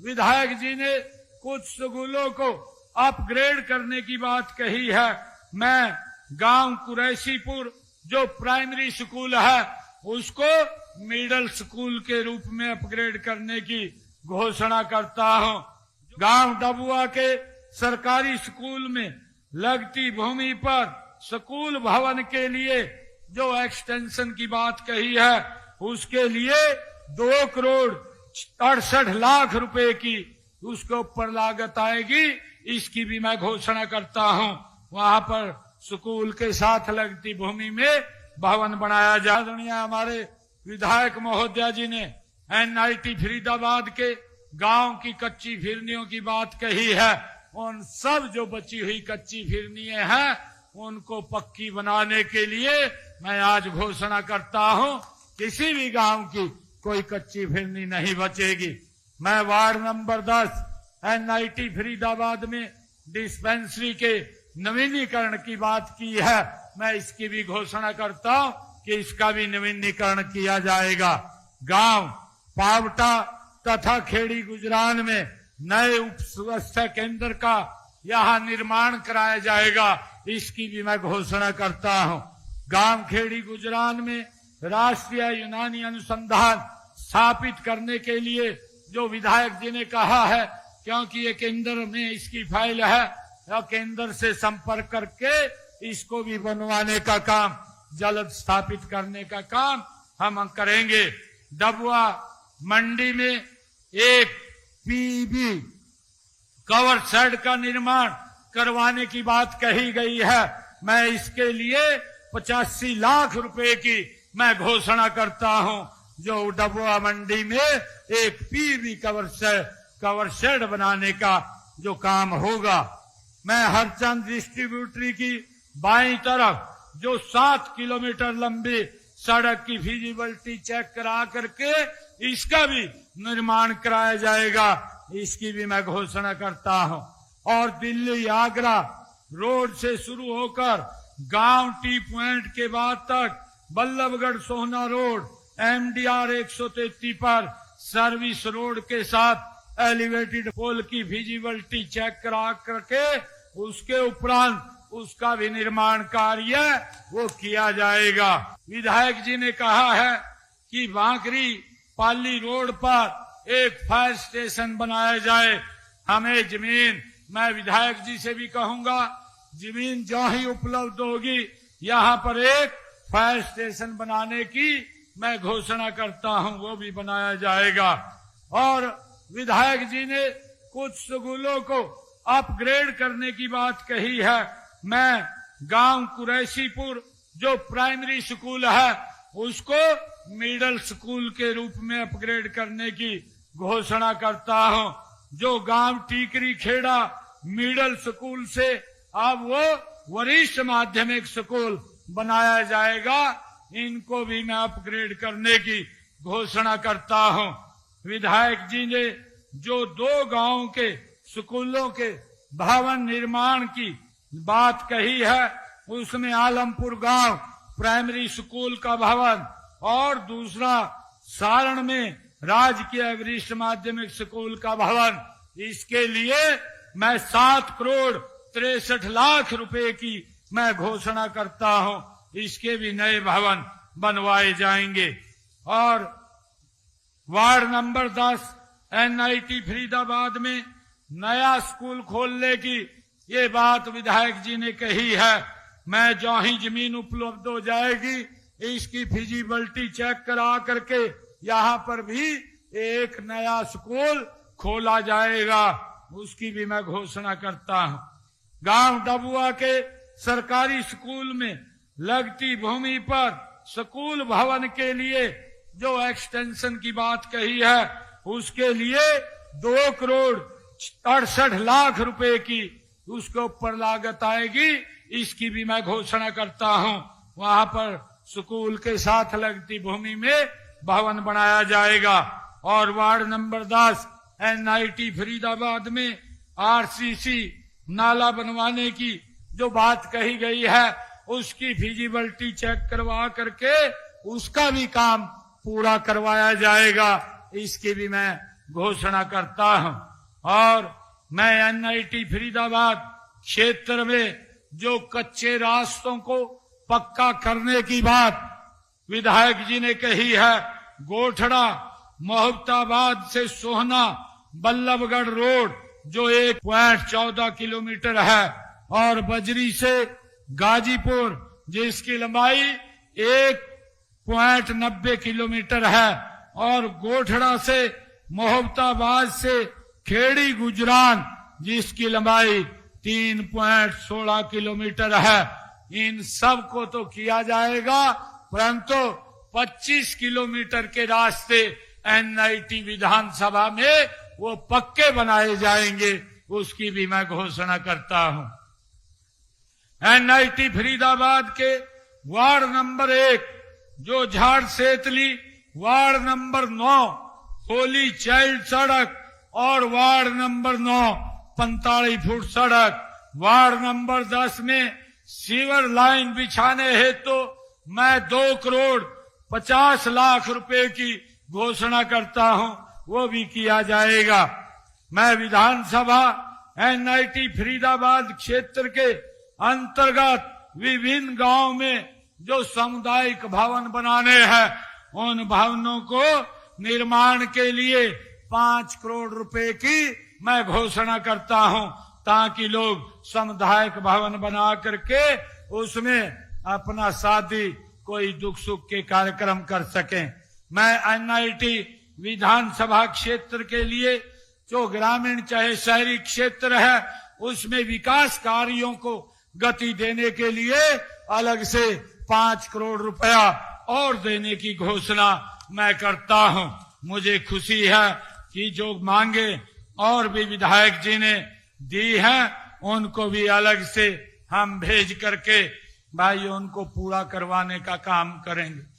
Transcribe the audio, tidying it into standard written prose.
विधायक जी ने कुछ स्कूलों को अपग्रेड करने की बात कही है। मैं गांव कुरैशीपुर जो प्राइमरी स्कूल है उसको मिडिल स्कूल के रूप में अपग्रेड करने की घोषणा करता हूं। गांव डबुआ के सरकारी स्कूल में लगती भूमि पर स्कूल भवन के लिए जो एक्सटेंशन की बात कही है उसके लिए 2 करोड़ 68 लाख रुपए की उसके ऊपर लागत आएगी। इसकी भी मैं घोषणा करता हूं। वहां पर स्कूल के साथ लगती भूमि में भवन बनाया जाए। हमारे विधायक महोदया जी ने NIT फरीदाबाद के गांव की कच्ची फिरनियों की बात कही है। उन सब जो बची हुई कच्ची फिरनियां हैं उनको पक्की बनाने के लिए मैं आज घोषणा करता हूं, किसी भी गांव की कोई कच्ची फिरनी नहीं बचेगी। मैं वार्ड नंबर 10 NIT फरीदाबाद में डिस्पेंसरी के नवीनीकरण की बात की है। मैं इसकी भी घोषणा करता हूं कि इसका भी नवीनीकरण किया जाएगा। गांव पावटा तथा खेड़ी गुजरान में नए उप स्वास्थ्य केंद्र का यहां निर्माण कराया जाएगा। इसकी भी मैं घोषणा करता हूं। गांव खेड़ी गुजरान में राष्ट्रीय यूनानी अनुसंधान स्थापित करने के लिए जो विधायक जी ने कहा है, क्योंकि ये केंद्र में इसकी फाइल है, केंद्र से संपर्क करके इसको भी बनवाने का काम, जल्द स्थापित करने का काम हम करेंगे। डबुआ मंडी में एक PEB कवर शेड का निर्माण करवाने की बात कही गई है। मैं इसके लिए 85 लाख रुपए की मैं घोषणा करता हूं, जो डबुआ मंडी में एक PEB कवर शेड बनाने का जो काम होगा। मैं हरचंद डिस्ट्रीब्यूटरी की बाईं तरफ जो 7 किलोमीटर लंबी सड़क की फिजिबिलिटी चेक करा करके इसका भी निर्माण कराया जाएगा। इसकी भी मैं घोषणा करता हूं। और दिल्ली आगरा रोड से शुरू होकर गांव टी पॉइंट के बाद तक बल्लभगढ़ सोहना रोड MDR 133 पर सर्विस रोड के साथ एलिवेटेड पोल की फिजिबिलिटी चेक करा करके उसके उपरांत उसका भी निर्माण कार्य वो किया जाएगा। विधायक जी ने कहा है कि भांकरी पाली रोड पर एक फायर स्टेशन बनाया जाए। हमें जमीन, मैं विधायक जी से भी कहूंगा, जमीन जो ही उपलब्ध होगी यहाँ पर एक फायर स्टेशन बनाने की मैं घोषणा करता हूं, वो भी बनाया जाएगा। और विधायक जी ने कुछ स्कूलों को अपग्रेड करने की बात कही है। मैं गांव कुरैशीपुर जो प्राइमरी स्कूल है उसको मिडिल स्कूल के रूप में अपग्रेड करने की घोषणा करता हूं। जो गांव टीकरी खेड़ा मिडिल स्कूल से अब वो वरिष्ठ माध्यमिक स्कूल बनाया जाएगा, इनको भी मैं अपग्रेड करने की घोषणा करता हूं। विधायक जी ने जो 2 गांवों के स्कूलों के भवन निर्माण की बात कही है उसमें आलमपुर गांव प्राइमरी स्कूल का भवन और दूसरा सारण में राजकीय वरिष्ठ माध्यमिक स्कूल का भवन, इसके लिए मैं 7 करोड़ 63 लाख रुपए की मैं घोषणा करता हूं। इसके भी नए भवन बनवाए जाएंगे। और वार्ड नंबर 10 NIT फरीदाबाद में नया स्कूल खोलने की ये बात विधायक जी ने कही है। मैं जो ही जमीन उपलब्ध हो जाएगी इसकी फिजिबिलिटी चेक करा करके यहाँ पर भी एक नया स्कूल खोला जाएगा, उसकी भी मैं घोषणा करता हूं। गांव डबुआ के सरकारी स्कूल में लगती भूमि पर स्कूल भवन के लिए जो एक्सटेंशन की बात कही है उसके लिए 2 करोड़ 68 लाख रुपए की उसके ऊपर लागत आएगी। इसकी भी मैं घोषणा करता हूं। वहां पर स्कूल के साथ लगती भूमि में भवन बनाया जाएगा। और वार्ड नंबर 10 NIT फरीदाबाद में RCC नाला बनवाने की जो बात कही गई है उसकी फिजिबिलिटी चेक करवा करके उसका भी काम पूरा करवाया जाएगा। इसकी भी मैं घोषणा करता हूं। और मैं एनआईटी फरीदाबाद क्षेत्र में जो कच्चे रास्तों को पक्का करने की बात विधायक जी ने कही है, गोठड़ा मोहब्बताबाद से सोहना बल्लभगढ़ रोड जो 1.14 किलोमीटर है, और बजरी से गाजीपुर जिसकी लंबाई 1.90 किलोमीटर है, और गोठड़ा से मोहब्बताबाद से खेड़ी गुजरान जिसकी लंबाई 3.16 किलोमीटर है। इन सब को तो किया जाएगा, परंतु 25 किलोमीटर के रास्ते एनआईटी विधानसभा में वो पक्के बनाए जाएंगे, उसकी भी मैं घोषणा करता हूं। एनआईटी फरीदाबाद के वार्ड नंबर 1 जो झाड़ सेतली, वार्ड नंबर 9 होली चाइल्ड सड़क, और वार्ड नंबर 9 45 फुट सड़क, वार्ड नंबर 10 में सीवर लाइन बिछाने हेतु तो मैं 2 करोड़ 50 लाख रुपए की घोषणा करता हूं, वो भी किया जाएगा। मैं विधानसभा एनआईटी फरीदाबाद क्षेत्र के अंतर्गत विभिन्न गांव में जो सामुदायिक भवन बनाने हैं, उन भवनों को निर्माण के लिए 5 करोड़ रुपए की मैं घोषणा करता हूं, ताकि लोग सामुदायिक भवन बना करके उसमें अपना शादी कोई दुख सुख के कार्यक्रम कर सकें। मैं एनआईटी विधानसभा क्षेत्र के लिए जो ग्रामीण चाहे शहरी क्षेत्र है, उसमें विकास कार्यों को गति देने के लिए अलग से 5 करोड़ रुपया और देने की घोषणा मैं करता हूं। मुझे खुशी है कि जो मांगे और भी विधायक जी ने दी हैं, उनको भी अलग से हम भेज करके भाई उनको पूरा करवाने का काम करेंगे।